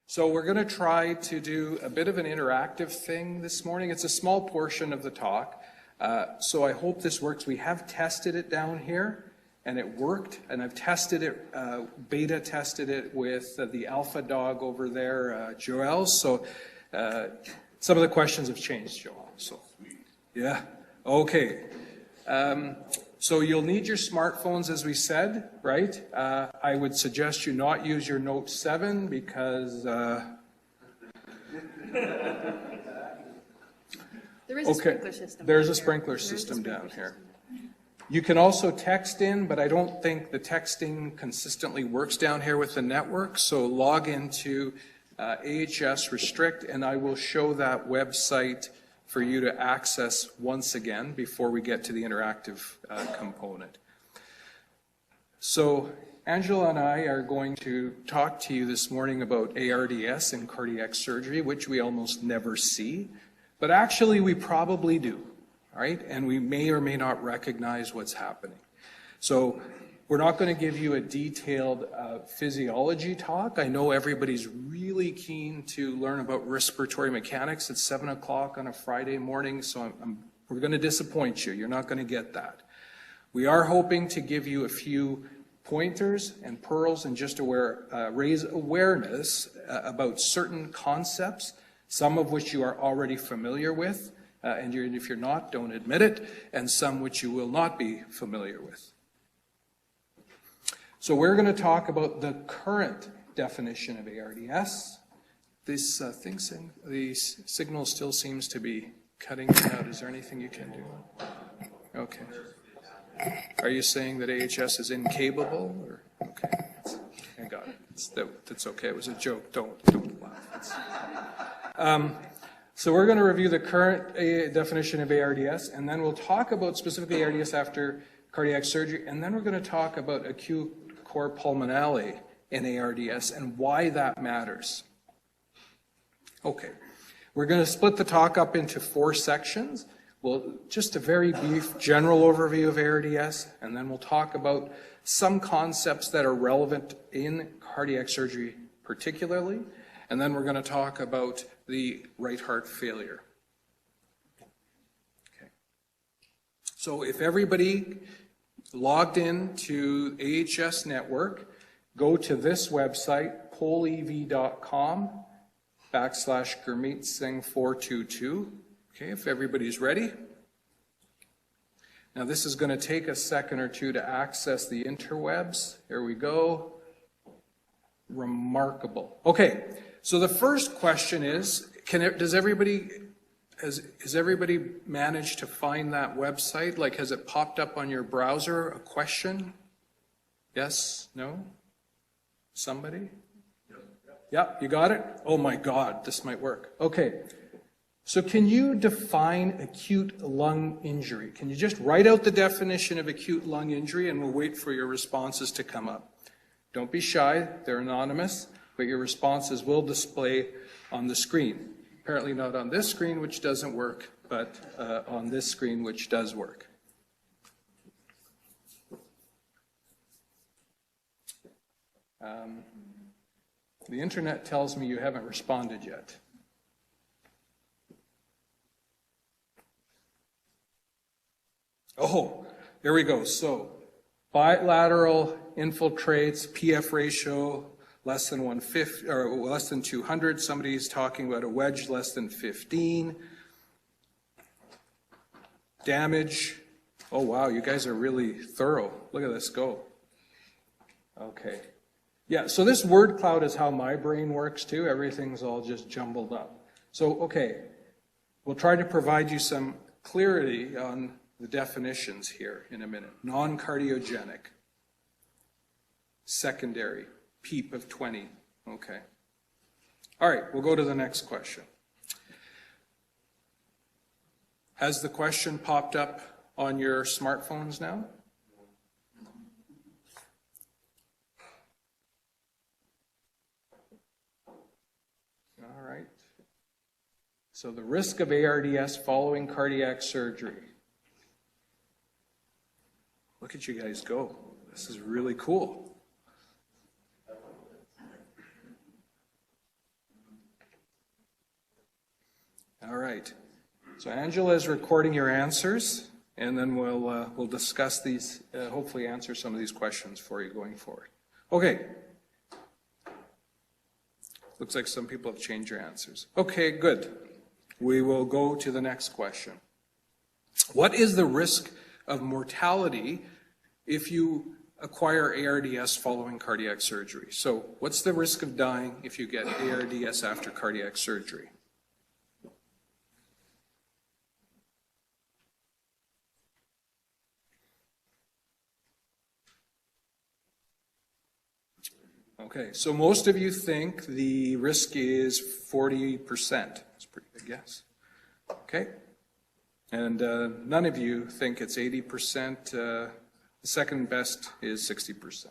So we're going to try to do a bit of an interactive thing this morning. It's a small portion of the talk, so I hope this works. We have tested it down here, and it worked, and I've tested it, beta tested it with the alpha dog over there, Joel, so some of the questions have changed, Joel. So, yeah, okay. So you'll need your smartphones, as we said, right? I would suggest you not use your Note 7 because... There is a sprinkler system. There's a sprinkler system down here. You can also text in, but I don't think the texting consistently works down here with the network, so log into AHS Restrict, and I will show that website for you to access once again before we get to the interactive component. So Angela and I are going to talk to you this morning about ARDS and cardiac surgery, which we almost never see, but actually we probably do, right? And we may or may not recognize what's happening. So we're not going to give you a detailed physiology talk. I know everybody's really keen to learn about respiratory mechanics at 7 o'clock on a Friday morning, so we're going to disappoint you. You're not going to get that. We are hoping to give you a few pointers and pearls and just raise awareness about certain concepts, some of which you are already familiar with, and if you're not, don't admit it, and some which you will not be familiar with. So we're going to talk about the current definition of ARDS. This the signal still seems to be cutting out. Is there anything you can do? Okay. Are you saying that AHS is incapable? Or? Okay. I got it. That's okay. It was a joke. Don't laugh. So we're going to review the current definition of ARDS, and then we'll talk about specifically ARDS after cardiac surgery, and then we're going to talk about acute cor pulmonale in ARDS and why that matters. Okay, we're going to split the talk up into 4 sections. Well, just a very brief general overview of ARDS, and then we'll talk about some concepts that are relevant in cardiac surgery particularly, and then we're going to talk about the right heart failure. Okay. So if everybody logged in to AHS Network, go to this website, polev.com/Gurmeet Singh 422. Okay, if everybody's ready. Now this is going to take a second or two to access the interwebs. Here we go. Remarkable. Okay, so the first question is, has everybody managed to find that website? Like, has it popped up on your browser, a question? Yes? No? Somebody? Yeah, you got it? Oh my God, this might work. Okay. So can you define acute lung injury? Can you just write out the definition of acute lung injury, and we'll wait for your responses to come up. Don't be shy, they're anonymous, but your responses will display on the screen. Apparently not on this screen, which doesn't work, but on this screen, which does work. The internet tells me you haven't responded yet. Oh, there we go. So, bilateral infiltrates, PF ratio less than 150 or less than 200. Somebody's talking about a wedge less than 15. Damage. Oh wow, you guys are really thorough. Look at this go. Okay. Yeah, so this word cloud is how my brain works too. Everything's all just jumbled up. So, okay, we'll try to provide you some clarity on the definitions here in a minute. Non-cardiogenic. Secondary. PEEP of 20. Okay. All right, we'll go to the next question. Has the question popped up on your smartphones now? All right. So the risk of ARDS following cardiac surgery. Look at you guys go. This is really cool. All right. So Angela is recording your answers, and then we'll discuss these, hopefully answer some of these questions for you going forward. Okay. Looks like some people have changed your answers. Okay, good. We will go to the next question. What is the risk of mortality if you acquire ARDS following cardiac surgery? So what's the risk of dying if you get ARDS after cardiac surgery? Okay, so most of you think the risk is 40%. That's a pretty good guess. Okay, and none of you think it's 80%. The second best is 60%.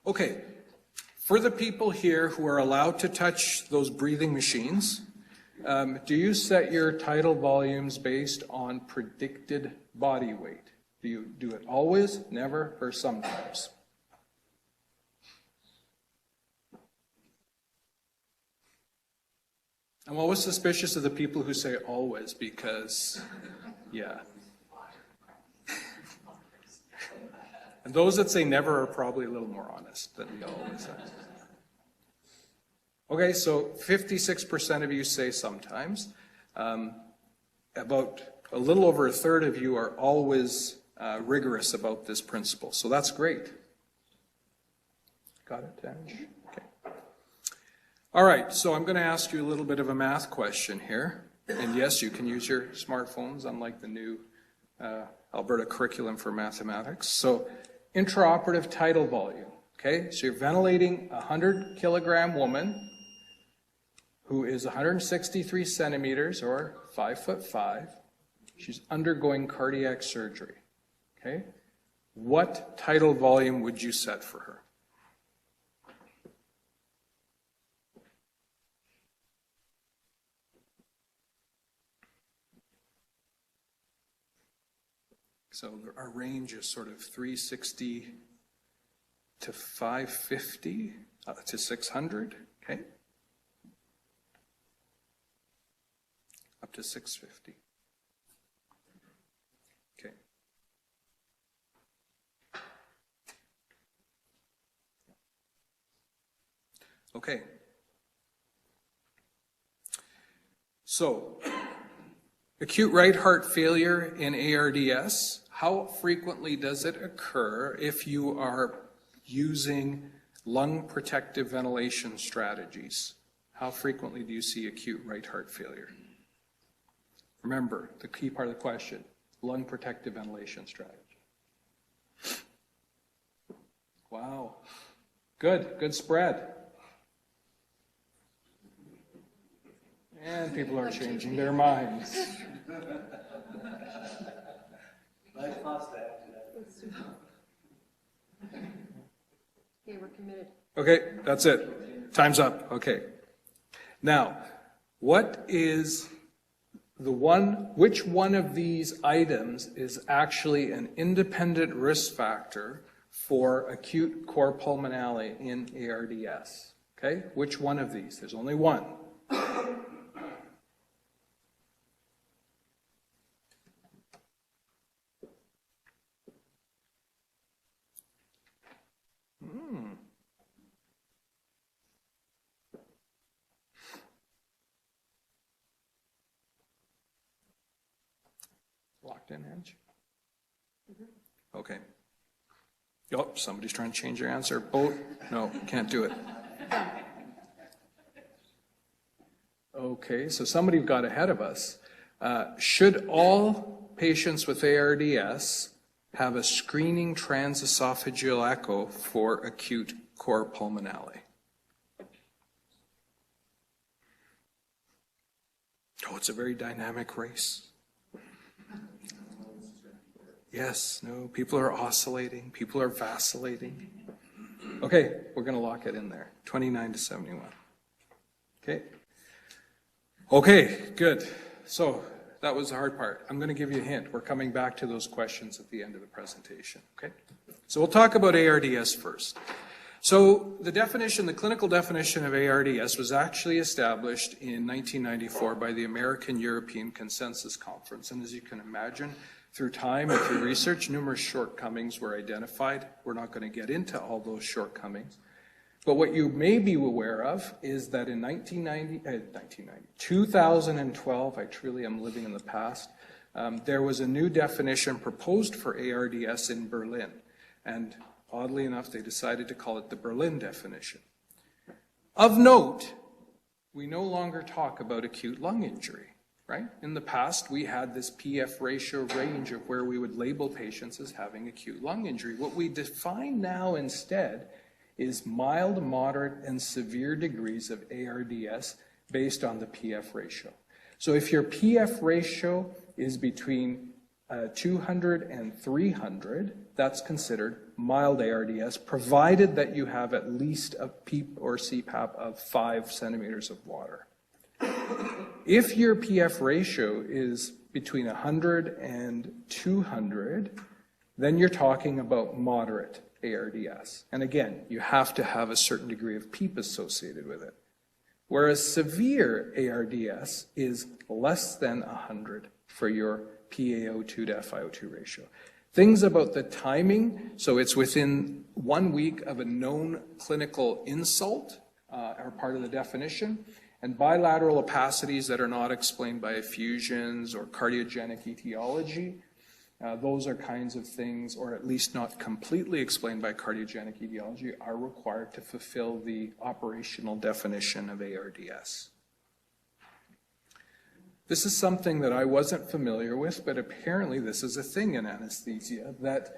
Okay, for the people here who are allowed to touch those breathing machines, do you set your tidal volumes based on predicted body weight? Do you do it always, never, or sometimes? I'm always suspicious of the people who say always because, yeah. And those that say never are probably a little more honest than the always. Okay, so 56% of you say sometimes. About a little over a third of you are always rigorous about this principle. So that's great. Got it, Ange? Okay. All right, so I'm going to ask you a little bit of a math question here. And yes, you can use your smartphones, unlike the new Alberta curriculum for mathematics. So intraoperative tidal volume. Okay, so you're ventilating a 100-kilogram woman who is 163 centimeters or 5'5". She's undergoing cardiac surgery. Okay, what tidal volume would you set for her? So our range is sort of 360 to 550 to 600. Okay, up to 650. Okay. Okay. So, acute right heart failure in ARDS, how frequently does it occur if you are using lung protective ventilation strategies? How frequently do you see acute right heart failure? Remember, the key part of the question, lung protective ventilation strategy. Wow. Good spread. And people are changing their minds. Okay, we're committed. Okay, that's it. Time's up. Okay. Now, what is which one of these items is actually an independent risk factor for acute cor pulmonale in ARDS? Okay, which one of these? There's only one. Locked in, Ange? Okay. Oh, somebody's trying to change their answer. Both? No, can't do it. Okay, so somebody got ahead of us. Should all patients with ARDS have a screening transesophageal echo for acute cor pulmonale? Oh, it's a very dynamic race. Yes, no, people are oscillating, people are vacillating. Okay, we're going to lock it in there, 29 to 71. Okay. Okay, good. So that was the hard part. I'm going to give you a hint. We're coming back to those questions at the end of the presentation. Okay. So we'll talk about ARDS first. So the definition, the clinical definition of ARDS was actually established in 1994 by the American European Consensus Conference. And as you can imagine, through time and through research, numerous shortcomings were identified. We're not going to get into all those shortcomings. But what you may be aware of is that in 2012, I truly am living in the past, there was a new definition proposed for ARDS in Berlin. And oddly enough, they decided to call it the Berlin definition. Of note, we no longer talk about acute lung injury, right? In the past, we had this PF ratio range of where we would label patients as having acute lung injury. What we define now instead is mild, moderate, and severe degrees of ARDS based on the PF ratio. So if your PF ratio is between 200 and 300, that's considered mild ARDS, provided that you have at least a PEEP or CPAP of 5 centimeters of water. If your PF ratio is between 100 and 200, then you're talking about moderate ARDS. And again, you have to have a certain degree of PEEP associated with it. Whereas severe ARDS is less than 100 for your PaO2 to FiO2 ratio. Things about the timing, so it's within 1 week of a known clinical insult, are part of the definition, and bilateral opacities that are not explained by effusions or cardiogenic etiology. Those are kinds of things, or at least not completely explained by cardiogenic etiology, are required to fulfill the operational definition of ARDS. This is something that I wasn't familiar with, but apparently this is a thing in anesthesia, that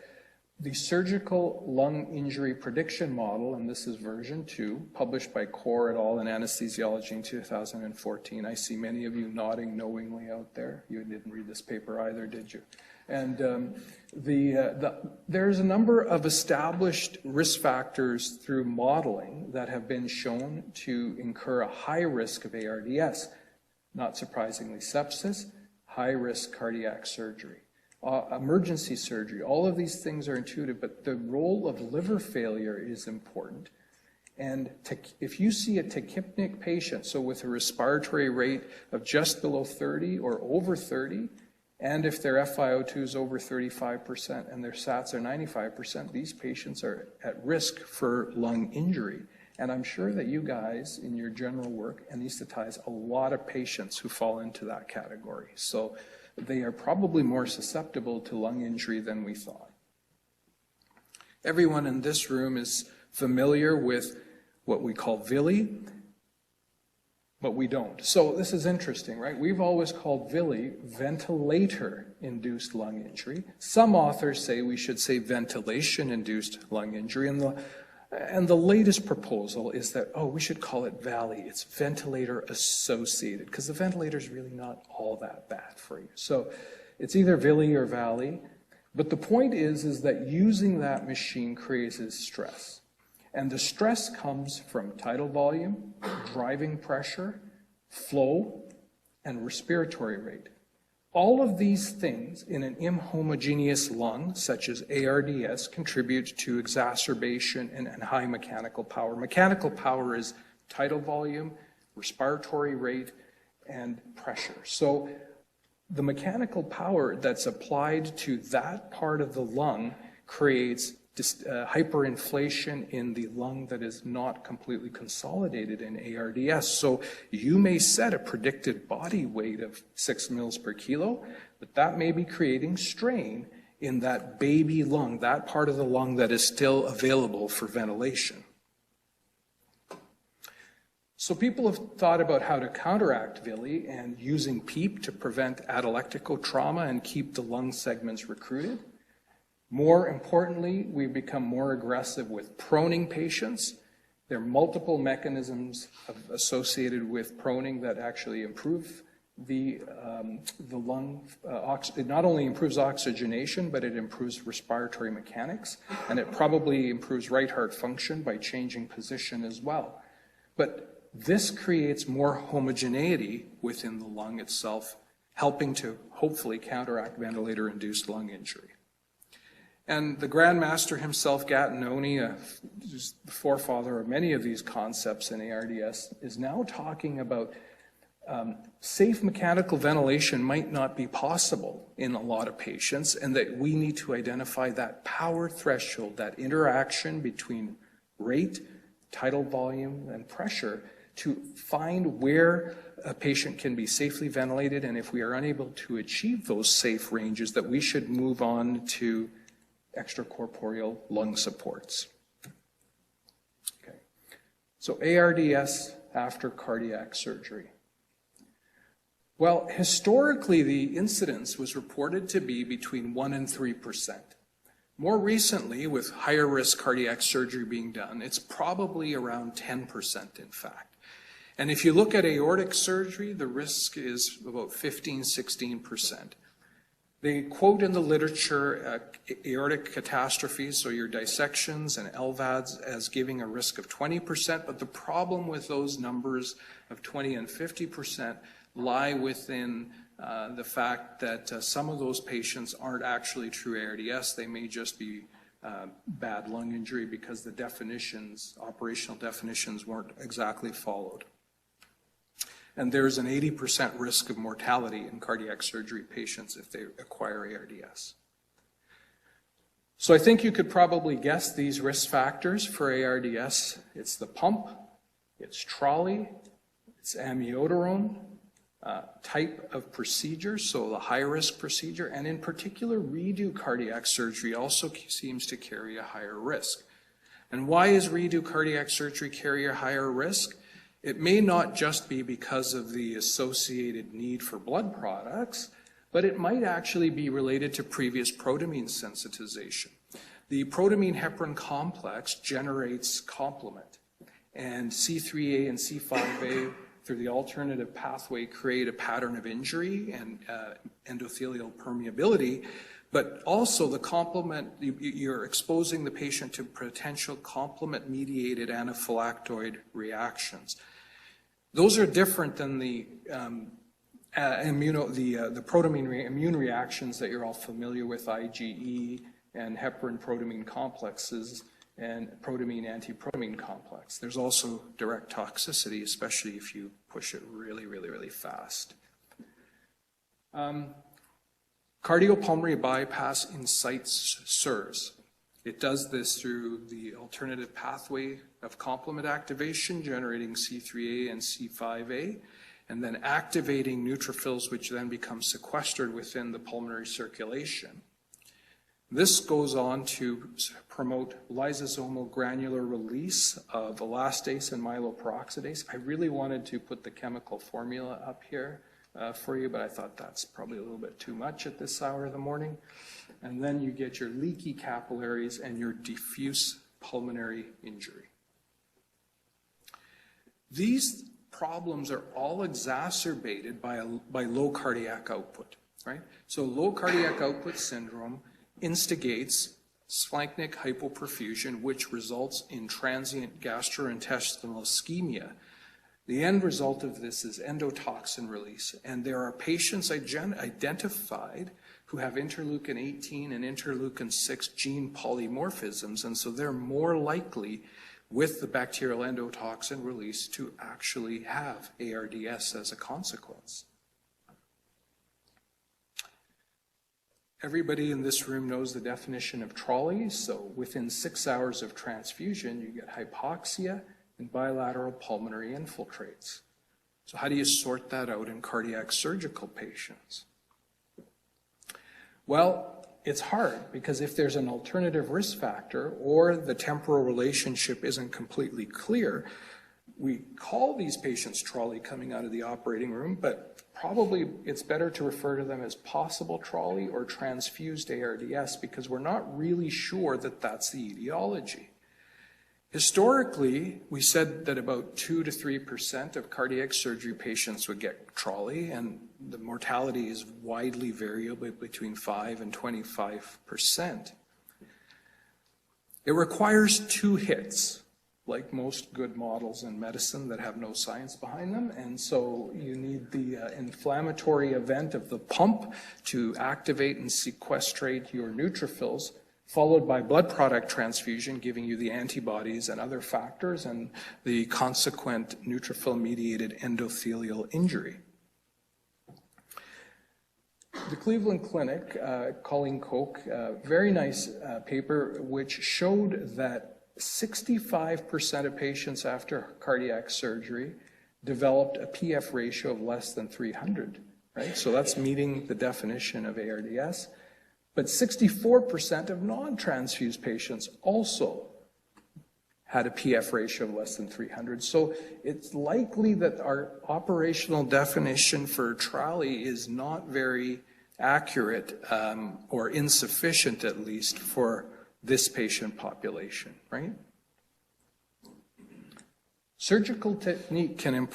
the surgical lung injury prediction model, and this is version 2, published by Core et al. In Anesthesiology in 2014. I see many of you nodding knowingly out there. You didn't read this paper either, did you? And there's a number of established risk factors through modeling that have been shown to incur a high risk of ARDS. Not surprisingly, sepsis, high-risk cardiac surgery, emergency surgery. All of these things are intuitive, but the role of liver failure is important. And if you see a tachypnic patient, so with a respiratory rate of just below 30 or over 30, and if their FiO2 is over 35% and their SATs are 95%, these patients are at risk for lung injury. And I'm sure that you guys in your general work anesthetize a lot of patients who fall into that category. So they are probably more susceptible to lung injury than we thought. Everyone in this room is familiar with what we call VILI, but we don't. So this is interesting, right? We've always called VILI ventilator-induced lung injury. Some authors say we should say ventilation-induced lung injury, and the latest proposal is that, we should call it VALI. It's ventilator-associated, because the ventilator is really not all that bad for you. So it's either VILI or VALI, but the point is that using that machine creates stress. And the stress comes from tidal volume, driving pressure, flow, and respiratory rate. All of these things in an inhomogeneous lung, such as ARDS, contribute to exacerbation and high mechanical power. Mechanical power is tidal volume, respiratory rate, and pressure. So the mechanical power that's applied to that part of the lung creates hyperinflation in the lung that is not completely consolidated in ARDS. So you may set a predicted body weight of 6 mils per kilo, but that may be creating strain in that baby lung, that part of the lung that is still available for ventilation. So people have thought about how to counteract VILI and using PEEP to prevent atelectical trauma and keep the lung segments recruited. More importantly, we've become more aggressive with proning patients. There are multiple mechanisms associated with proning that actually improve the lung. It not only improves oxygenation, but it improves respiratory mechanics, and it probably improves right heart function by changing position as well. But this creates more homogeneity within the lung itself, helping to hopefully counteract ventilator-induced lung injury. And the Grand Master himself, Gattinoni, who's the forefather of many of these concepts in ARDS, is now talking about safe mechanical ventilation might not be possible in a lot of patients, and that we need to identify that power threshold, that interaction between rate, tidal volume, and pressure to find where a patient can be safely ventilated, and if we are unable to achieve those safe ranges, that we should move on to extracorporeal lung supports. Okay. So ARDS after cardiac surgery. Well, historically, the incidence was reported to be between 1% and 3%. More recently, with higher risk cardiac surgery being done, it's probably around 10%, in fact. And if you look at aortic surgery, the risk is about 15–16%. They quote in the literature aortic catastrophes, so your dissections and LVADs, as giving a risk of 20%, but the problem with those numbers of 20 and 50% lie within the fact that some of those patients aren't actually true ARDS. They may just be bad lung injury because the definitions, operational definitions, weren't exactly followed. And there's an 80% risk of mortality in cardiac surgery patients if they acquire ARDS. So I think you could probably guess these risk factors for ARDS. It's the pump, it's trolley, it's amiodarone, type of procedure, so the high-risk procedure, and in particular, redo cardiac surgery also seems to carry a higher risk. And why is redo cardiac surgery carry a higher risk? It may not just be because of the associated need for blood products, but it might actually be related to previous protamine sensitization. The protamine heparin complex generates complement, and C3a and C5a through the alternative pathway create a pattern of injury and endothelial permeability, but also the complement, you're exposing the patient to potential complement-mediated anaphylactoid reactions. Those are different than the protamine immune reactions that you're all familiar with, IgE and heparin protamine complexes and protamine antiprotamine complex. There's also direct toxicity, especially if you push it really, really, really fast. Cardiopulmonary bypass incites SIRS. It does this through the alternative pathway of complement activation, generating C3a and C5a, and then activating neutrophils, which then become sequestered within the pulmonary circulation. This goes on to promote lysosomal granular release of elastase and myeloperoxidase. I really wanted to put the chemical formula up here for you, but I thought that's probably a little bit too much at this hour of the morning. And then you get your leaky capillaries and your diffuse pulmonary injury. These problems are all exacerbated by low cardiac output, right? So low cardiac output syndrome instigates splanchnic hypoperfusion, which results in transient gastrointestinal ischemia. The end result of this is endotoxin release, and there are patients identified who have interleukin-18 and interleukin-6 gene polymorphisms, and so they're more likely with the bacterial endotoxin release to actually have ARDS as a consequence. Everybody in this room knows the definition of trolley, so within 6 hours of transfusion, you get hypoxia and bilateral pulmonary infiltrates. So how do you sort that out in cardiac surgical patients? Well, it's hard because if there's an alternative risk factor or the temporal relationship isn't completely clear, we call these patients trolley coming out of the operating room, but probably it's better to refer to them as possible trolley or transfused ARDS because we're not really sure that that's the etiology. Historically, we said that about 2 to 3% of cardiac surgery patients would get trolley, and the mortality is widely variable between 5 and 25%. It requires 2 hits, like most good models in medicine that have no science behind them, and so you need the inflammatory event of the pump to activate and sequestrate your neutrophils followed by blood product transfusion, giving you the antibodies and other factors, and the consequent neutrophil-mediated endothelial injury. The Cleveland Clinic, Colleen Koch, very nice paper, which showed that 65% of patients after cardiac surgery developed a PF ratio of less than 300, right? So that's meeting the definition of ARDS. But 64% of non-transfused patients also had a PF ratio of less than 300. So it's likely that our operational definition for TRALI is not very accurate or insufficient, at least, for this patient population, right? Surgical technique can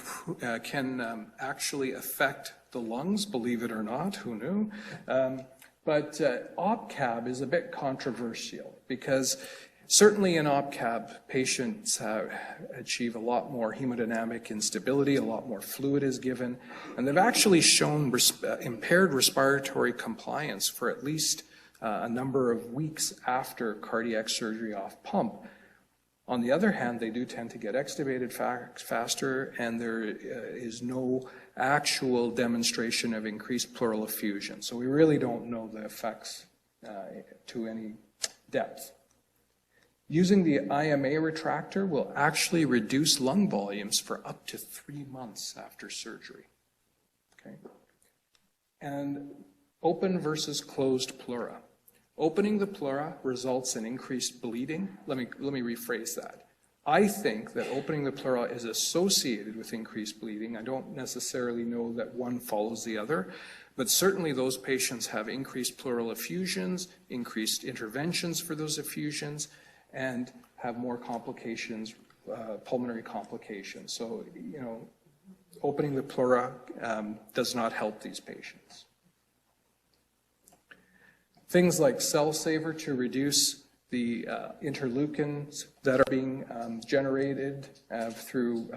actually affect the lungs, believe it or not, who knew? But OPCAB is a bit controversial because certainly in OPCAB, patients achieve a lot more hemodynamic instability, a lot more fluid is given, and they've actually shown impaired respiratory compliance for at least a number of weeks after cardiac surgery off pump. On the other hand, they do tend to get extubated faster, and there is no actual demonstration of increased pleural effusion. So we really don't know the effects to any depth. Using the IMA retractor will actually reduce lung volumes for up to 3 months after surgery. Okay. And open versus closed pleura. Opening the pleura results in increased bleeding. Let me rephrase that. I think that opening the pleura is associated with increased bleeding. I don't necessarily know that one follows the other, but certainly those patients have increased pleural effusions, increased interventions for those effusions, and have more complications, pulmonary complications. So, opening the pleura does not help these patients. Things like cell saver to reduce the interleukins that are being generated through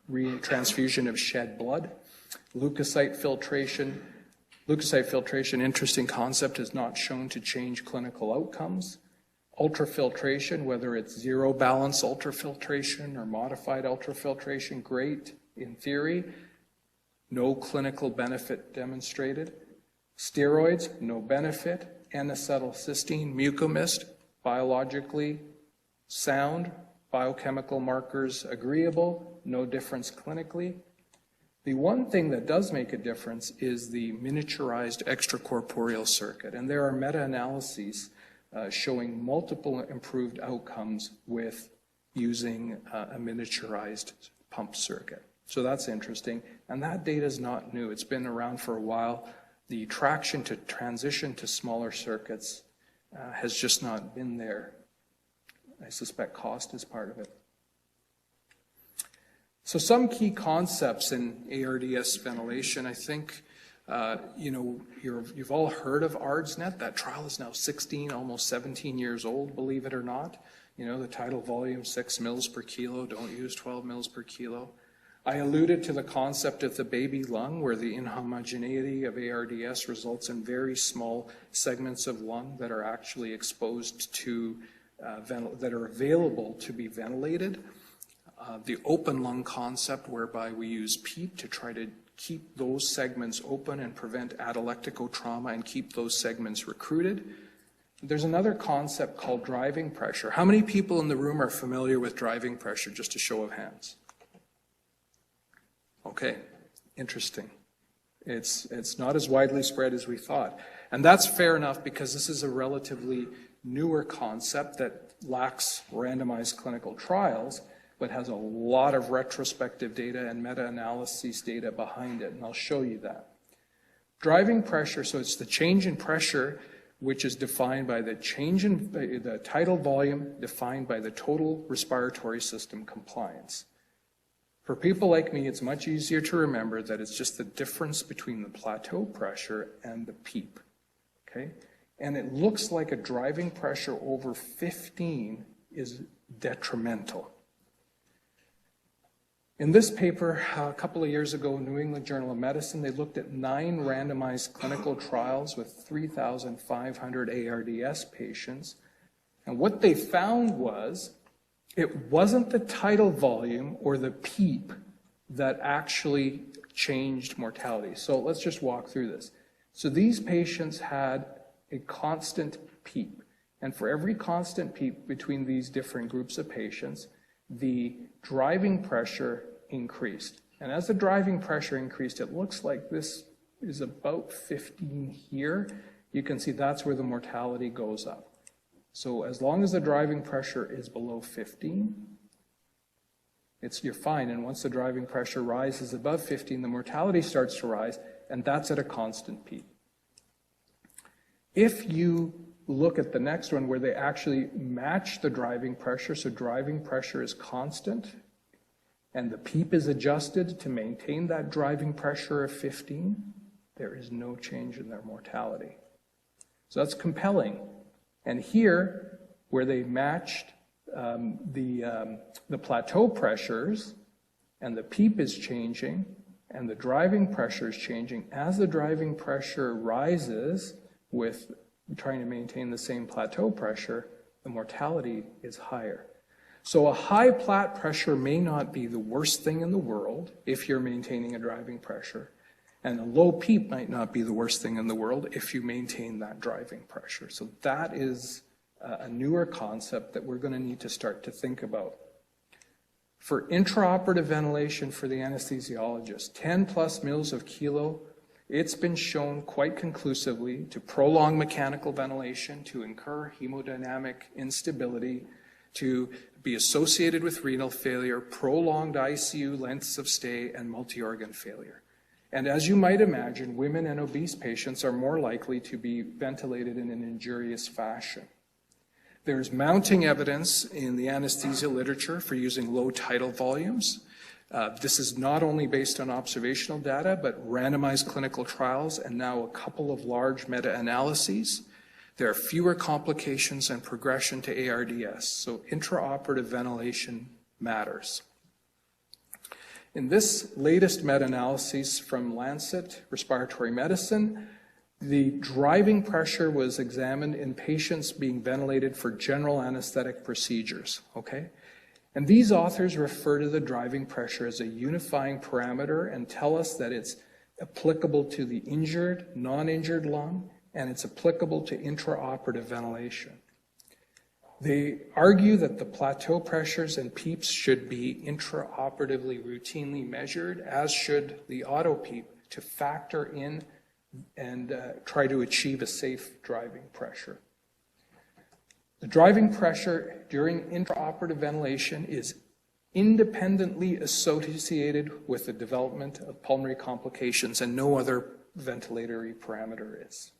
retransfusion of shed blood. Leukocyte filtration. Leukocyte filtration, interesting concept, is not shown to change clinical outcomes. Ultrafiltration, whether it's zero balance ultrafiltration or modified ultrafiltration, great in theory. No clinical benefit demonstrated. Steroids, no benefit. N-acetylcysteine, mucomist, biologically sound. Biochemical markers agreeable, no difference clinically. The one thing that does make a difference is the miniaturized extracorporeal circuit, and there are meta-analyses showing multiple improved outcomes with using a miniaturized pump circuit. So that's interesting, and that data is not new. It's been around for a while. The traction to transition to smaller circuits has just not been there. I suspect cost is part of it. So some key concepts in ARDS ventilation, I think, you've all heard of ARDSnet. That trial is now 16, almost 17 years old, believe it or not. The tidal volume, 6 mils per kilo, don't use 12 mils per kilo. I alluded to the concept of the baby lung, where the inhomogeneity of ARDS results in very small segments of lung that are actually exposed to, that are available to be ventilated. The open lung concept, whereby we use PEEP to try to keep those segments open and prevent atelectical trauma and keep those segments recruited. There's another concept called driving pressure. How many people in the room are familiar with driving pressure? Just a show of hands. Okay, interesting. It's not as widely spread as we thought. And that's fair enough because this is a relatively newer concept that lacks randomized clinical trials, but has a lot of retrospective data and meta-analysis data behind it, and I'll show you that. Driving pressure, so it's the change in pressure, which is defined by the change in the tidal volume, defined by the total respiratory system compliance. For people like me, it's much easier to remember that it's just the difference between the plateau pressure and the PEEP, okay? And it looks like a driving pressure over 15 is detrimental. In this paper, a couple of years ago, New England Journal of Medicine, they looked at 9 randomized clinical trials with 3,500 ARDS patients. And what they found was it wasn't the tidal volume or the PEEP that actually changed mortality. So let's just walk through this. So these patients had a constant PEEP. And for every constant PEEP between these different groups of patients, the driving pressure increased. And as the driving pressure increased, it looks like this is about 15 here. You can see that's where the mortality goes up. So as long as the driving pressure is below 15, you're fine. And once the driving pressure rises above 15, the mortality starts to rise, and that's at a constant PEEP. If you look at the next one where they actually match the driving pressure, so driving pressure is constant, and the PEEP is adjusted to maintain that driving pressure of 15, there is no change in their mortality. So that's compelling. And here, where they matched the plateau pressures, and the PEEP is changing, and the driving pressure is changing, as the driving pressure rises with trying to maintain the same plateau pressure, the mortality is higher. So a high plat pressure may not be the worst thing in the world if you're maintaining a driving pressure, and a low PEEP might not be the worst thing in the world if you maintain that driving pressure. So that is a newer concept that we're going to need to start to think about. For intraoperative ventilation for the anesthesiologist, 10 plus mils of kilo, it's been shown quite conclusively to prolong mechanical ventilation, to incur hemodynamic instability, to be associated with renal failure, prolonged ICU lengths of stay, and multi-organ failure. And as you might imagine, women and obese patients are more likely to be ventilated in an injurious fashion. There's mounting evidence in the anesthesia literature for using low tidal volumes. This is not only based on observational data, but randomized clinical trials and now a couple of large meta-analyses. There are fewer complications and progression to ARDS, so intraoperative ventilation matters. In this latest meta-analysis from Lancet Respiratory Medicine, the driving pressure was examined in patients being ventilated for general anesthetic procedures, okay? And these authors refer to the driving pressure as a unifying parameter and tell us that it's applicable to the injured, non-injured lung, and it's applicable to intraoperative ventilation. They argue that the plateau pressures and PEEPs should be intraoperatively routinely measured, as should the auto PEEP, to factor in and try to achieve a safe driving pressure. The driving pressure during intraoperative ventilation is independently associated with the development of pulmonary complications, and no other ventilatory parameter is.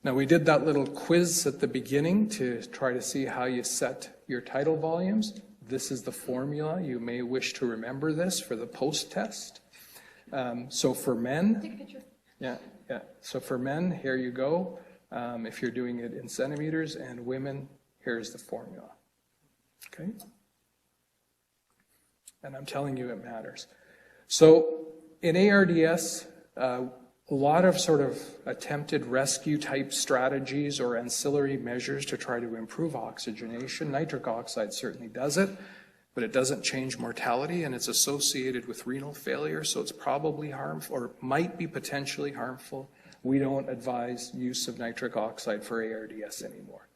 Now, we did that little quiz at the beginning to try to see how you set your tidal volumes. This is the formula. You may wish to remember this for the post-test. So for men, Take a picture. yeah. So for men, here you go. If you're doing it in centimeters, and women, here's the formula. Okay? And I'm telling you it matters. So in ARDS, a lot of sort of attempted rescue type strategies or ancillary measures to try to improve oxygenation. Nitric oxide certainly does it, but it doesn't change mortality, and it's associated with renal failure, so it's probably harmful or might be potentially harmful. We don't advise use of nitric oxide for ARDS anymore.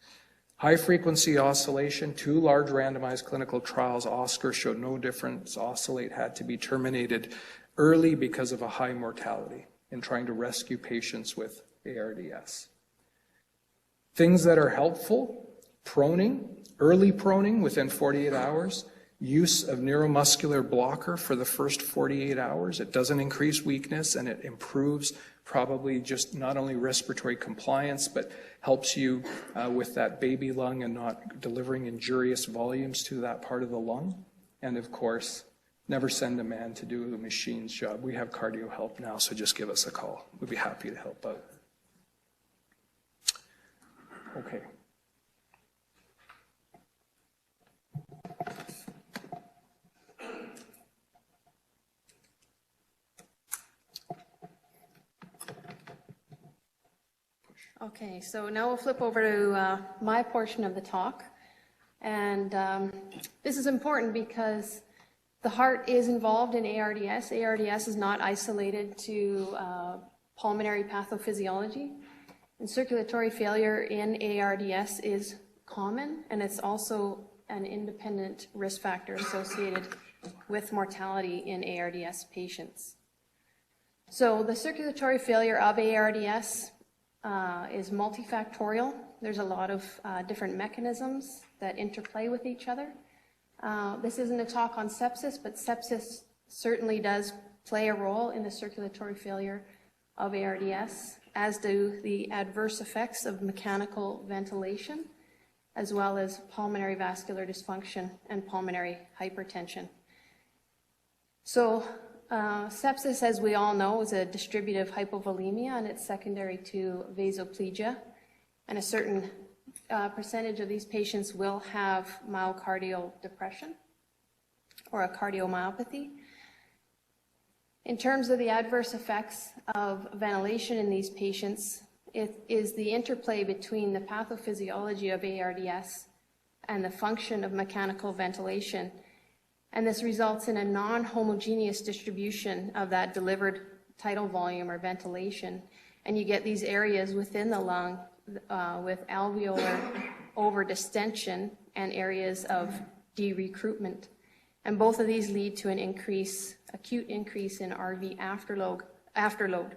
High-frequency oscillation, 2 large randomized clinical trials, OSCAR showed no difference. Oscillate had to be terminated early because of a high mortality in trying to rescue patients with ARDS. Things that are helpful, proning, early proning within 48 hours, use of neuromuscular blocker for the first 48 hours. It doesn't increase weakness, and it improves probably just not only respiratory compliance, but helps you with that baby lung and not delivering injurious volumes to that part of the lung. And of course, never send a man to do a machine's job. We have cardio help now, so just give us a call. We'd be happy to help out. Okay. Okay, so now we'll flip over to my portion of the talk. And this is important because the heart is involved in ARDS. ARDS is not isolated to pulmonary pathophysiology. And circulatory failure in ARDS is common, and it's also an independent risk factor associated with mortality in ARDS patients. So the circulatory failure of ARDS is multifactorial. There's a lot of different mechanisms that interplay with each other. This isn't a talk on sepsis, but sepsis certainly does play a role in the circulatory failure of ARDS, as do the adverse effects of mechanical ventilation, as well as pulmonary vascular dysfunction and pulmonary hypertension. So sepsis, as we all know, is a distributive hypovolemia, and it's secondary to vasoplegia. And a certain percentage of these patients will have myocardial depression or a cardiomyopathy. In terms of the adverse effects of ventilation in these patients, it is the interplay between the pathophysiology of ARDS and the function of mechanical ventilation. And this results in a non-homogeneous distribution of that delivered tidal volume or ventilation. And you get these areas within the lung with alveolar overdistension and areas of de-recruitment. And both of these lead to an acute increase in RV afterload.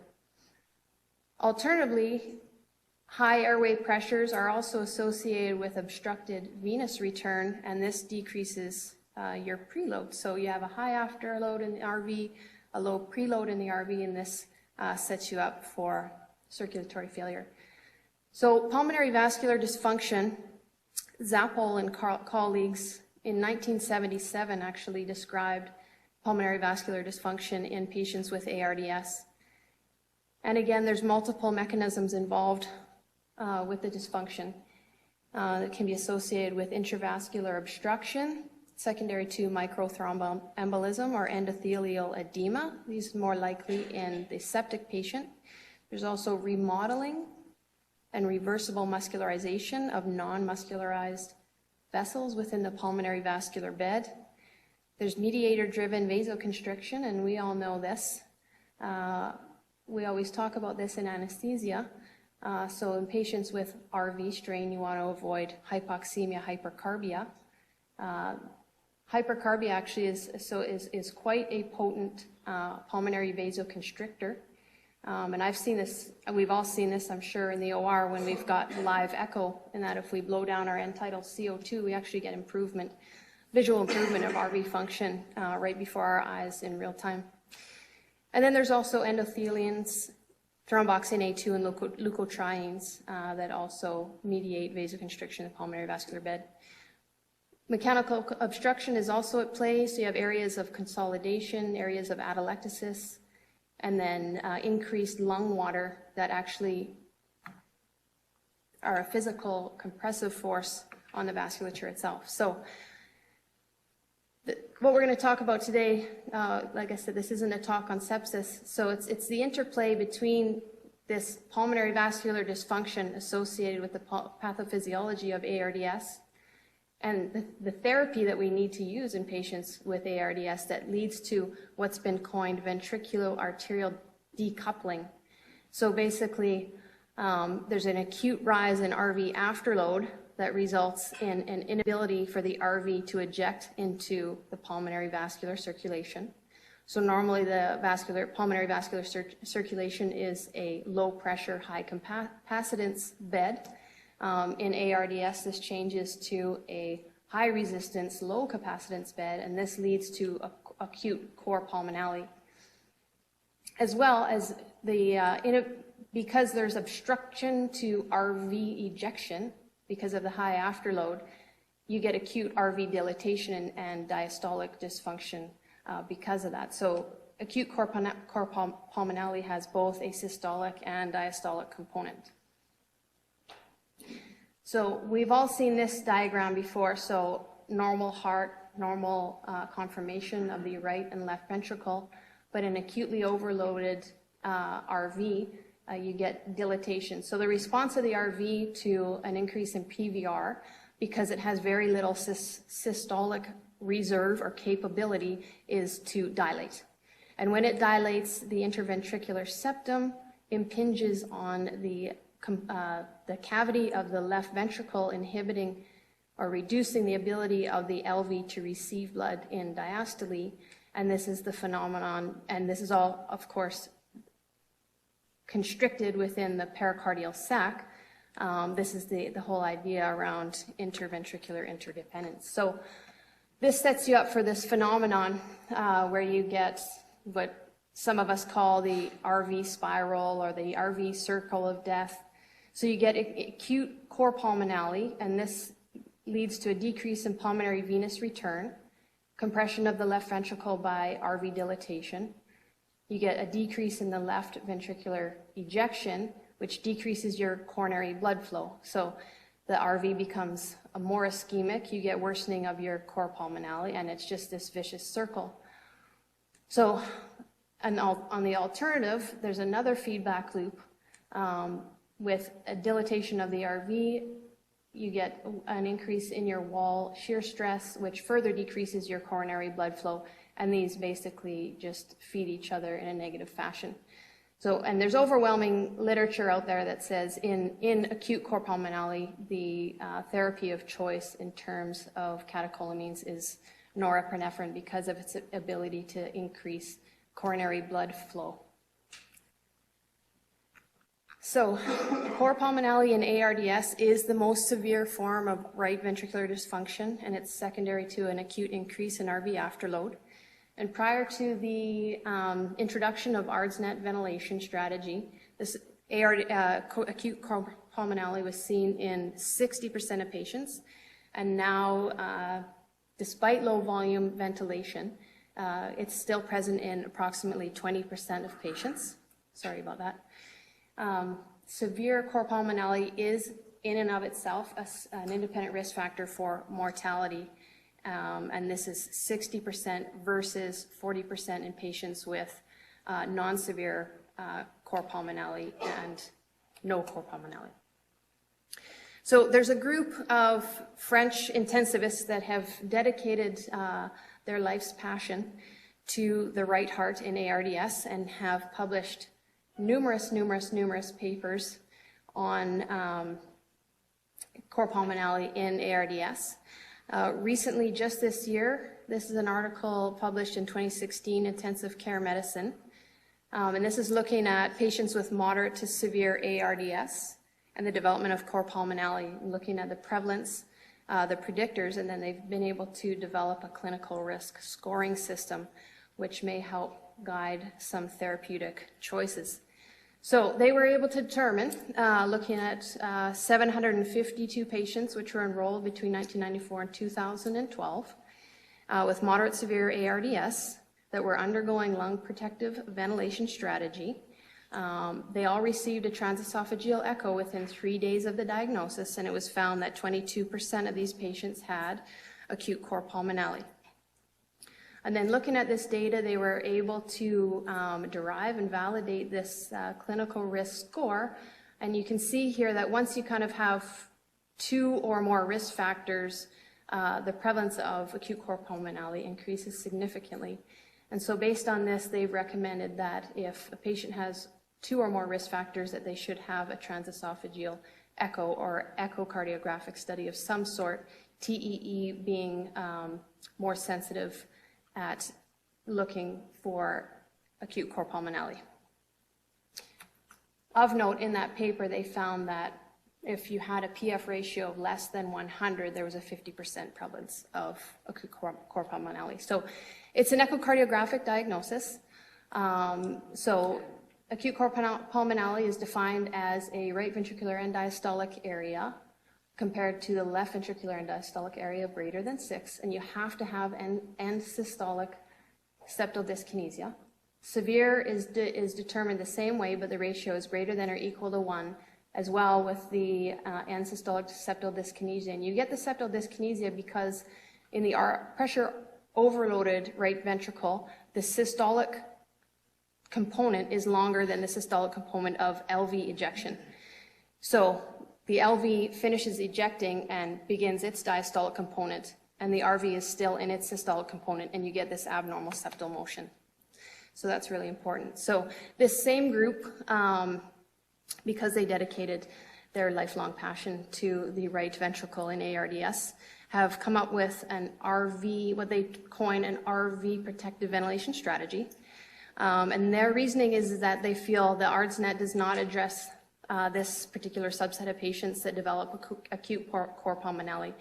Alternatively, high airway pressures are also associated with obstructed venous return, and this decreases your preload. So you have a high afterload in the RV, a low preload in the RV, and this sets you up for circulatory failure. So pulmonary vascular dysfunction, Zappel and colleagues in 1977 actually described pulmonary vascular dysfunction in patients with ARDS. And again, there's multiple mechanisms involved with the dysfunction that can be associated with intravascular obstruction, secondary to microthromboembolism or endothelial edema. These are more likely in the septic patient. There's also remodeling and reversible muscularization of non-muscularized vessels within the pulmonary vascular bed. There's mediator-driven vasoconstriction, and we all know this. We always talk about this in anesthesia. So in patients with RV strain, you want to avoid hypoxemia, hypercarbia. Hypercarbia actually is quite a potent pulmonary vasoconstrictor. And I've seen this, we've all seen this, I'm sure, in the OR when we've got live echo, and that if we blow down our end-tidal CO2, we actually get visual improvement of RV function right before our eyes in real time. And then there's also endothelians, thromboxane A2, and leukotrienes that also mediate vasoconstriction in the pulmonary vascular bed. Mechanical obstruction is also at play, so you have areas of consolidation, areas of atelectasis, and then increased lung water that actually are a physical compressive force on the vasculature itself. So what we're going to talk about today, like I said, this isn't a talk on sepsis, so it's the interplay between this pulmonary vascular dysfunction associated with the pathophysiology of ARDS and the therapy that we need to use in patients with ARDS that leads to what's been coined ventriculo-arterial decoupling. So basically, there's an acute rise in RV afterload that results in an inability for the RV to eject into the pulmonary vascular circulation. So normally the pulmonary vascular circulation is a low pressure, high capacitance bed. In ARDS, this changes to a high resistance, low capacitance bed, and this leads to acute cor pulmonale. As well as because there's obstruction to RV ejection because of the high afterload, you get acute RV dilatation and diastolic dysfunction because of that. So acute cor pulmonale has both a systolic and diastolic component. So we've all seen this diagram before. So normal heart, normal conformation of the right and left ventricle, but an acutely overloaded RV, you get dilatation. So the response of the RV to an increase in PVR, because it has very little systolic reserve or capability, is to dilate. And when it dilates, the interventricular septum impinges on the cavity of the left ventricle, inhibiting or reducing the ability of the LV to receive blood in diastole. And this is the phenomenon, and this is all, of course, constricted within the pericardial sac. This is the whole idea around interventricular interdependence. So this sets you up for this phenomenon where you get what some of us call the RV spiral or the RV circle of death. So you get acute cor pulmonale, and this leads to a decrease in pulmonary venous return, compression of the left ventricle by RV dilatation. You get a decrease in the left ventricular ejection, which decreases your coronary blood flow. So the RV becomes more ischemic, you get worsening of your cor pulmonale, and it's just this vicious circle. So on the alternative, there's another feedback loop. With a dilatation of the RV, you get an increase in your wall shear stress, which further decreases your coronary blood flow, and these basically just feed each other in a negative fashion. So, and there's overwhelming literature out there that says in acute cor pulmonale, the therapy of choice in terms of catecholamines is norepinephrine because of its ability to increase coronary blood flow. So, cor pulmonale in ARDS is the most severe form of right ventricular dysfunction, and it's secondary to an acute increase in RV afterload. And prior to the introduction of ARDS-net ventilation strategy, this acute cor pulmonale was seen in 60% of patients, and now, despite low volume ventilation, it's still present in approximately 20% of patients. Sorry about that. Severe cor pulmonale is in and of itself an independent risk factor for mortality, and this is 60% versus 40% in patients with non-severe cor pulmonale and no cor pulmonale. So there's a group of French intensivists that have dedicated their life's passion to the right heart in ARDS and have published numerous papers on cor pulmonale in ARDS. Recently, just this year, this is an article published in 2016, Intensive Care Medicine, and this is looking at patients with moderate to severe ARDS and the development of cor pulmonale, looking at the prevalence, the predictors, and then they've been able to develop a clinical risk scoring system which may help guide some therapeutic choices. So they were able to determine, looking at 752 patients which were enrolled between 1994 and 2012 with moderate severe ARDS that were undergoing lung protective ventilation strategy. They all received a transesophageal echo within 3 days of the diagnosis, and it was found that 22% of these patients had acute cor pulmonale. And then looking at this data, they were able to derive and validate this clinical risk score. And you can see here that once you kind of have 2 or more risk factors, the prevalence of acute cor pulmonale increases significantly. And so based on this, they've recommended that if a patient has 2 or more risk factors, that they should have a transesophageal echo or echocardiographic study of some sort, TEE being more sensitive at looking for acute cor pulmonale. Of note, in that paper, they found that if you had a PF ratio of less than 100, there was a 50% prevalence of acute cor pulmonale. So it's an echocardiographic diagnosis. So acute cor pulmonale is defined as a right ventricular end diastolic area compared to the left ventricular end diastolic area of greater than 6, and you have to have end systolic septal dyskinesia. Severe is determined the same way, but the ratio is greater than or equal to 1, as well with the end systolic septal dyskinesia. And you get the septal dyskinesia because in the pressure overloaded right ventricle, the systolic component is longer than the systolic component of LV ejection. So the LV finishes ejecting and begins its diastolic component, and the RV is still in its systolic component, and you get this abnormal septal motion. So that's really important. So this same group, because they dedicated their lifelong passion to the right ventricle in ARDS, have come up with an RV, what they coin an RV protective ventilation strategy. And their reasoning is that they feel the ARDS-net does not address this particular subset of patients that develop acute cor pulmonale.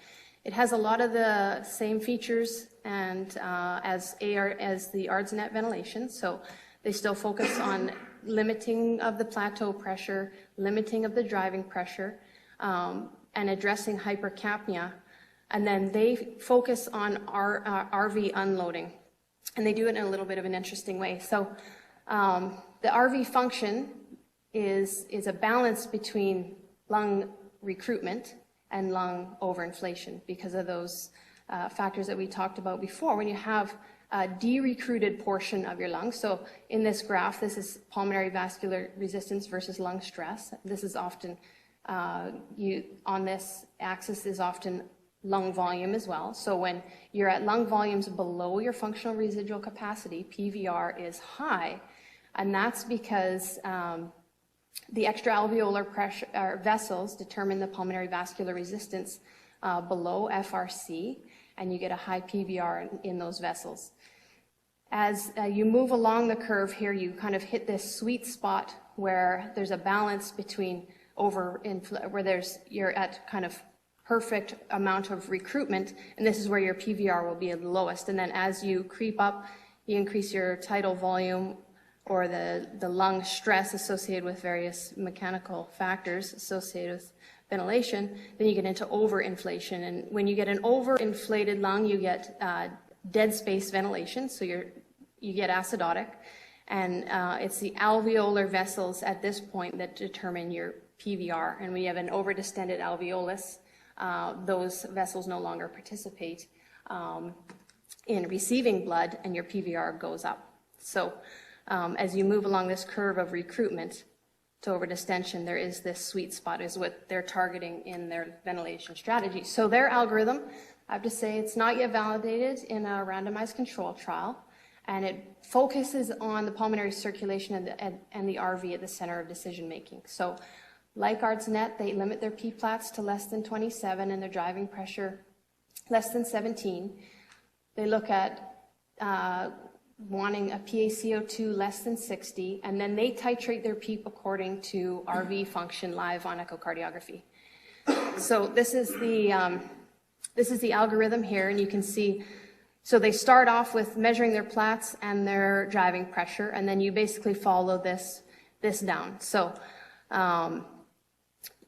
It has a lot of the same features and as the ARDS-net ventilation, so they still focus on limiting of the plateau pressure, limiting of the driving pressure, and addressing hypercapnia. And then they focus on RV unloading, and they do it in a little bit of an interesting way. So the RV function is a balance between lung recruitment and lung overinflation because of those factors that we talked about before. When you have a de-recruited portion of your lungs, so in this graph, this is pulmonary vascular resistance versus lung stress. This is often, on this axis is often lung volume as well. So when you're at lung volumes below your functional residual capacity, PVR is high, and that's because the extraalveolar pressure vessels determine the pulmonary vascular resistance below FRC, and you get a high PVR in those vessels. As you move along the curve here, you kind of hit this sweet spot where there's a balance between you're at kind of perfect amount of recruitment, and this is where your PVR will be at the lowest. And then as you creep up, you increase your tidal volume or the lung stress associated with various mechanical factors associated with ventilation, then you get into overinflation. And when you get an overinflated lung, you get dead space ventilation, so you get acidotic. And it's the alveolar vessels at this point that determine your PVR. And when you have an overdistended alveolus, those vessels no longer participate in receiving blood, and your PVR goes up. So as you move along this curve of recruitment to overdistension, there is this sweet spot is what they're targeting in their ventilation strategy. So their algorithm, I have to say, it's not yet validated in a randomized control trial, and it focuses on the pulmonary circulation and the RV at the center of decision making. So like ARDS-net, they limit their P-plats to less than 27 and their driving pressure less than 17. They look at wanting a PaCO2 less than 60, and then they titrate their PEEP according to RV function live on echocardiography. So this is the algorithm here, and you can see, so they start off with measuring their plats and their driving pressure, and then you basically follow this down. So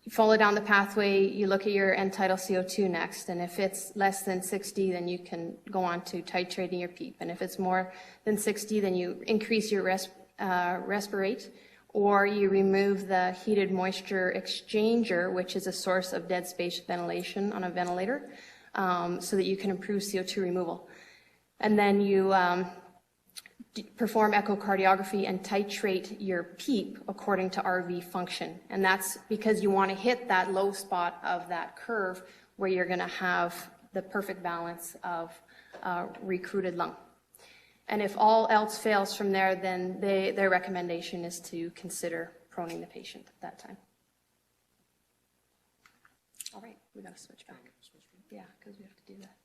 you follow down the pathway, you look at your end tidal CO2 next, and if it's less than 60, then you can go on to titrating your PEEP. And if it's more than 60, then you increase your respirate, or you remove the heated moisture exchanger, which is a source of dead space ventilation on a ventilator, so that you can improve CO2 removal. And then you perform echocardiography and titrate your PEEP according to RV function. And that's because you want to hit that low spot of that curve where you're going to have the perfect balance of recruited lung. And if all else fails from there, then their recommendation is to consider proning the patient at that time. All right, we got to switch back. Yeah, because we have to do that.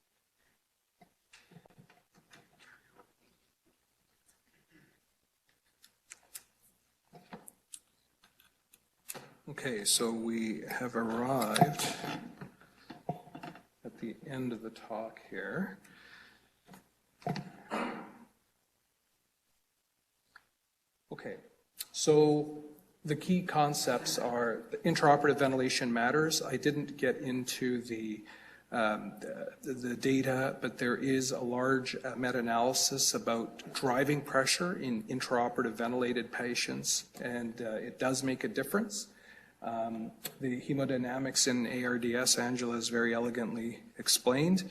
Okay, so we have arrived at the end of the talk here. Okay, so the key concepts are the intraoperative ventilation matters. I didn't get into the data, but there is a large meta-analysis about driving pressure in intraoperative ventilated patients, and it does make a difference. The hemodynamics in ARDS, Angela has very elegantly explained.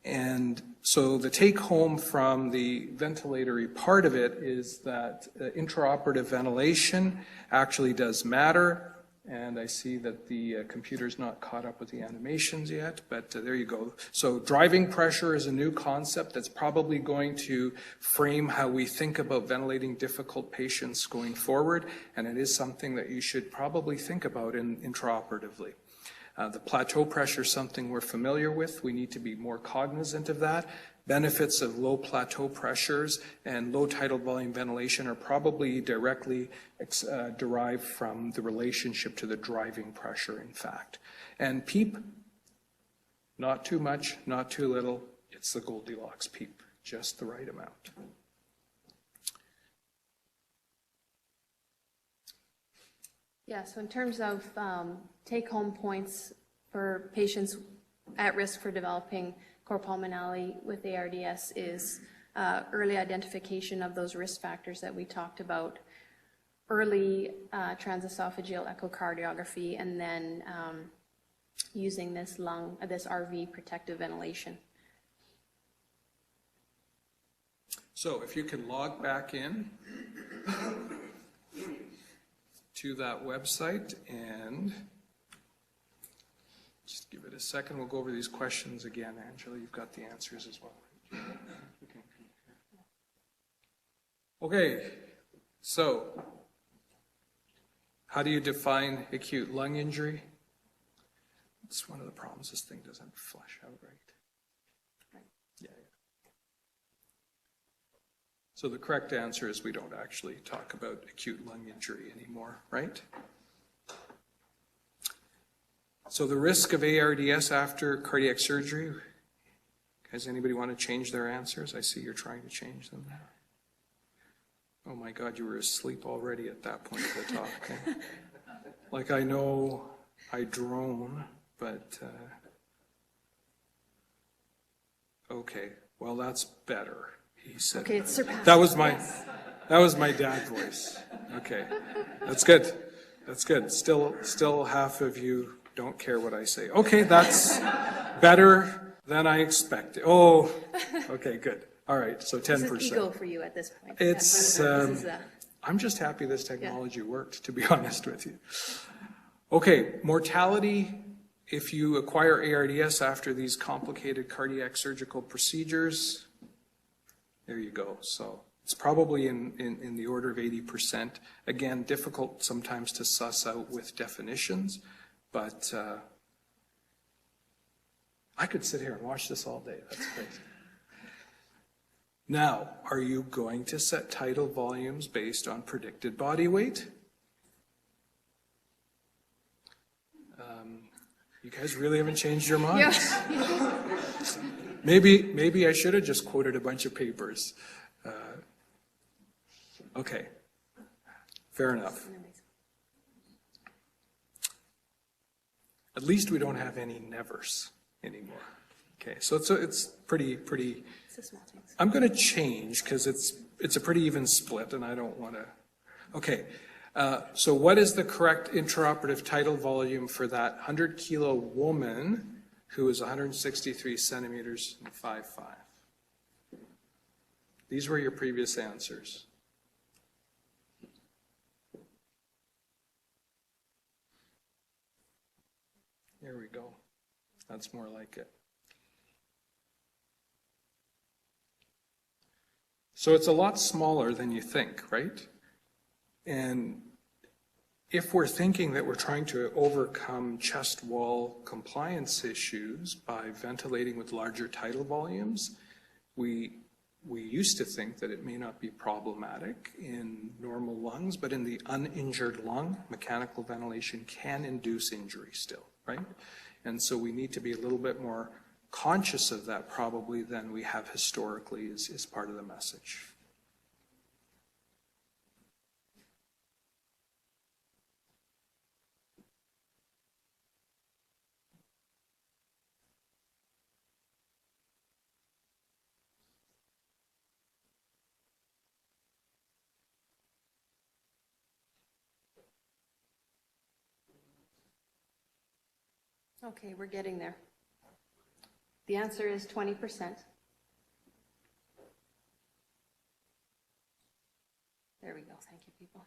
And So the take home from the ventilatory part of it is that intraoperative ventilation actually does matter. And I see that the computer's not caught up with the animations yet, but there you go. So driving pressure is a new concept that's probably going to frame how we think about ventilating difficult patients going forward, and it is something that you should probably think about intraoperatively. The plateau pressure is something we're familiar with. We need to be more cognizant of that. Benefits of low plateau pressures and low tidal volume ventilation are probably directly derived from the relationship to the driving pressure, in fact. And PEEP, not too much, not too little. It's the Goldilocks PEEP, just the right amount. Yeah, so in terms of take-home points for patients at risk for developing cor pulmonale with ARDS is early identification of those risk factors that we talked about, early transesophageal echocardiography, and then using this RV protective ventilation. So if you can log back in to that website and just give it a second. We'll go over these questions again. Angela, you've got the answers as well. Okay, so how do you define acute lung injury? It's one of the problems. This thing doesn't flush out right. Yeah. So the correct answer is we don't actually talk about acute lung injury anymore, right? So the risk of ARDS after cardiac surgery, does anybody want to change their answers? I see you're trying to change them now. Oh my God, you were asleep already at that point of the talk. Okay? Like I know I drone, but okay, well that's better. He said. Okay, it's surpassed. That was my dad voice. Okay, that's good. That's good. Still half of you don't care what I say. Okay, that's better than I expected. Oh, okay, good. All right, so 10%. This is ego for you at this point. It's, I'm just happy this technology worked, to be honest with you. Okay, mortality, if you acquire ARDS after these complicated cardiac surgical procedures, there you go. So it's probably in the order of 80%. Again, difficult sometimes to suss out with definitions. But I could sit here and watch this all day. That's crazy. Now, are you going to set tidal volumes based on predicted body weight? You guys really haven't changed your minds. Yeah. Maybe I should have just quoted a bunch of papers. Okay, fair enough. At least we don't have any nevers anymore. Okay, so it's pretty. It's a small thing. I'm going to change because it's a pretty even split, and I don't want to. Okay, so what is the correct intraoperative tidal volume for that 100-kilo woman who is 163 centimeters and 5'5"? These were your previous answers. Here we go. That's more like it. So it's a lot smaller than you think, right? And if we're thinking that we're trying to overcome chest wall compliance issues by ventilating with larger tidal volumes, we used to think that it may not be problematic in normal lungs, but in the uninjured lung, mechanical ventilation can induce injury still, right? And so we need to be a little bit more conscious of that probably than we have historically is part of the message. Okay, we're getting there. The answer is 20%. There we go, thank you, people.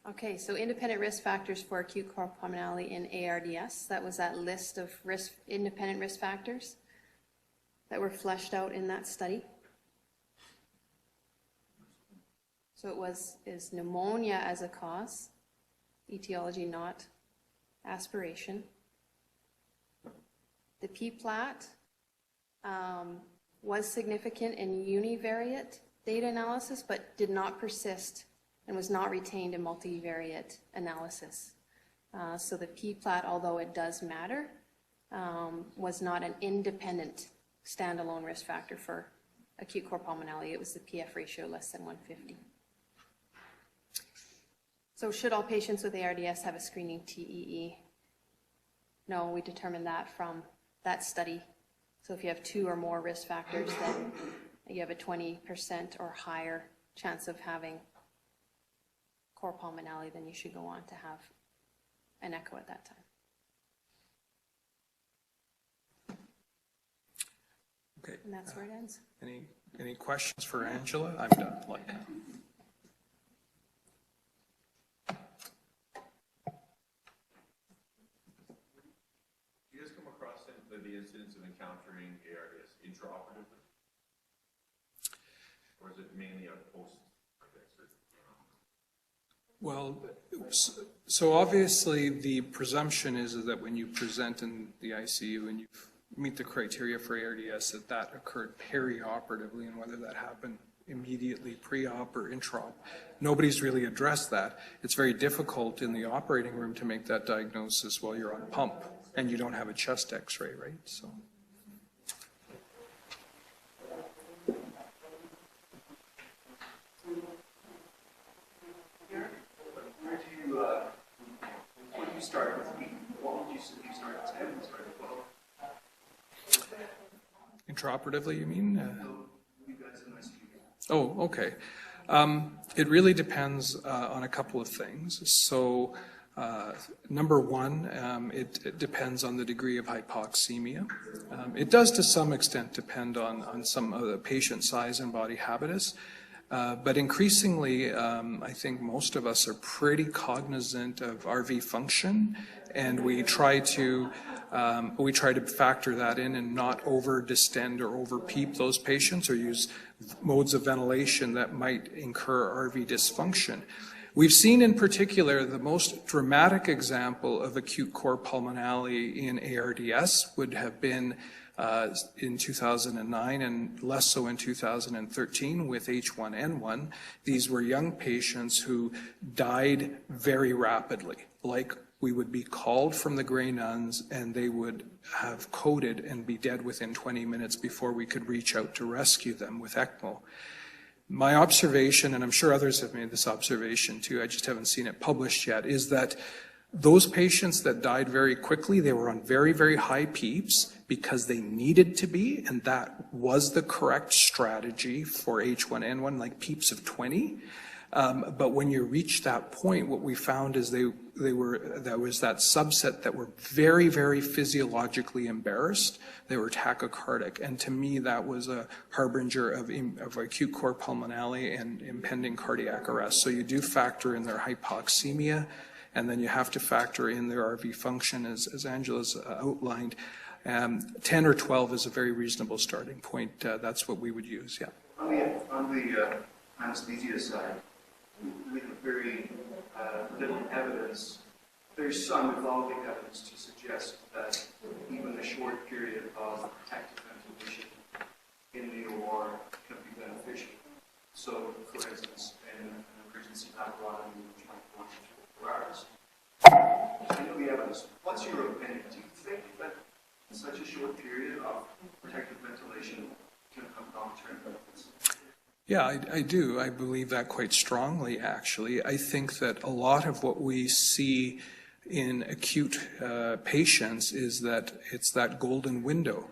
Okay, so independent risk factors for acute coronary pulmonality in ARDS. That was that list of independent risk factors that were fleshed out in that study. So is pneumonia as a cause, etiology not aspiration. The P-plat was significant in univariate data analysis, but did not persist and was not retained in multivariate analysis. So the P-plat, although it does matter, was not an independent standalone risk factor for acute coronary pulmonality. It was the PF ratio less than 150. So should all patients with ARDS have a screening TEE? No, we determined that from that study. So if you have 2 or more risk factors, then you have a 20% or higher chance of having core pulmonality, then you should go on to have an echo at that time. Okay. And that's where it ends. Any questions for Angela? I'm done. Do you guys come across the incidents of encountering ARDS intraoperatively? Or is it mainly a post? Well, so obviously the presumption is that when you present in the ICU and you meet the criteria for ARDS, that occurred perioperatively, and whether that happened immediately pre-op or intra-op. Nobody's really addressed that. It's very difficult in the operating room to make that diagnosis while you're on pump and you don't have a chest x-ray, right? So. What would you start with? What would you start at 10? Start at 12? Intraoperatively, you mean? You guys in ICU. Oh, okay. It really depends on a couple of things. So, number one, it depends on the degree of hypoxemia. It does to some extent depend on some of the patient size and body habitus. But increasingly, I think most of us are pretty cognizant of RV function, and we try to factor that in and not over distend or over PEEP those patients or use modes of ventilation that might incur RV dysfunction. We've seen in particular the most dramatic example of acute core pulmonality in ARDS would have been in 2009 and less so in 2013 with H1N1. These were young patients who died very rapidly, like we would be called from the Grey Nuns and they would have coded and be dead within 20 minutes before we could reach out to rescue them with ECMO. My observation, and I'm sure others have made this observation too, I just haven't seen it published yet, is that those patients that died very quickly, they were on very, very high PEEPs because they needed to be, and that was the correct strategy for H1N1, like PEEPs of 20. But when you reach that point, what we found is there was that subset that were very, very physiologically embarrassed. They were tachycardic, and to me that was a harbinger of acute core pulmonality and impending cardiac arrest. So you do factor in their hypoxemia, and then you have to factor in their RV function, as Angela's outlined. 10 or 12 is a very reasonable starting point. That's what we would use, yeah. On the anesthesia side, we have very little evidence. There's some evolving evidence to suggest that even a short period of protective ventilation in the OR can be beneficial. So, for instance, in an emergency laparotomy, which might go on for 4 hours, I know the evidence. What's your opinion? Do you think that in such a short period of protective ventilation can have long-term benefits? Yeah, I do. I believe that quite strongly, actually. I think that a lot of what we see in acute patients is that it's that golden window.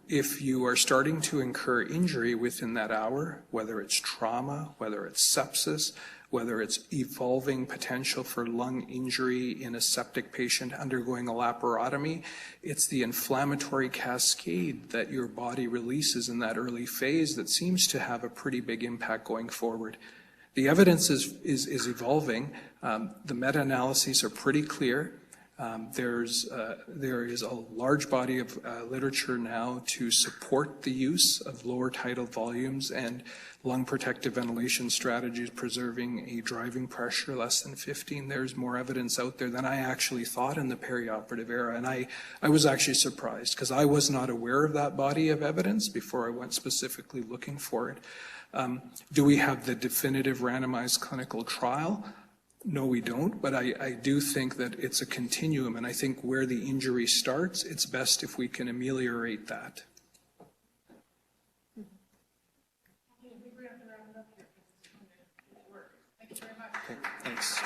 If you are starting to incur injury within that hour, whether it's trauma, whether it's sepsis, whether it's evolving potential for lung injury in a septic patient undergoing a laparotomy, it's the inflammatory cascade that your body releases in that early phase that seems to have a pretty big impact going forward. The evidence is evolving. The meta-analyses are pretty clear. There is a large body of literature now to support the use of lower tidal volumes and lung protective ventilation strategies preserving a driving pressure less than 15. There's more evidence out there than I actually thought in the perioperative era. And I was actually surprised because I was not aware of that body of evidence before I went specifically looking for it. Do we have the definitive randomized clinical trial? No, we don't, but I do think that it's a continuum, and I think where the injury starts, it's best if we can ameliorate that. Okay, thanks.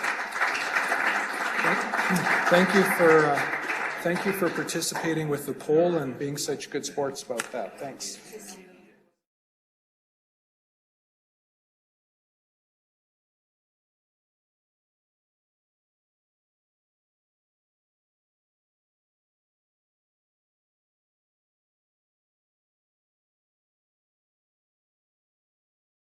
Thank you for participating with the poll and being such good sports about that. Thanks.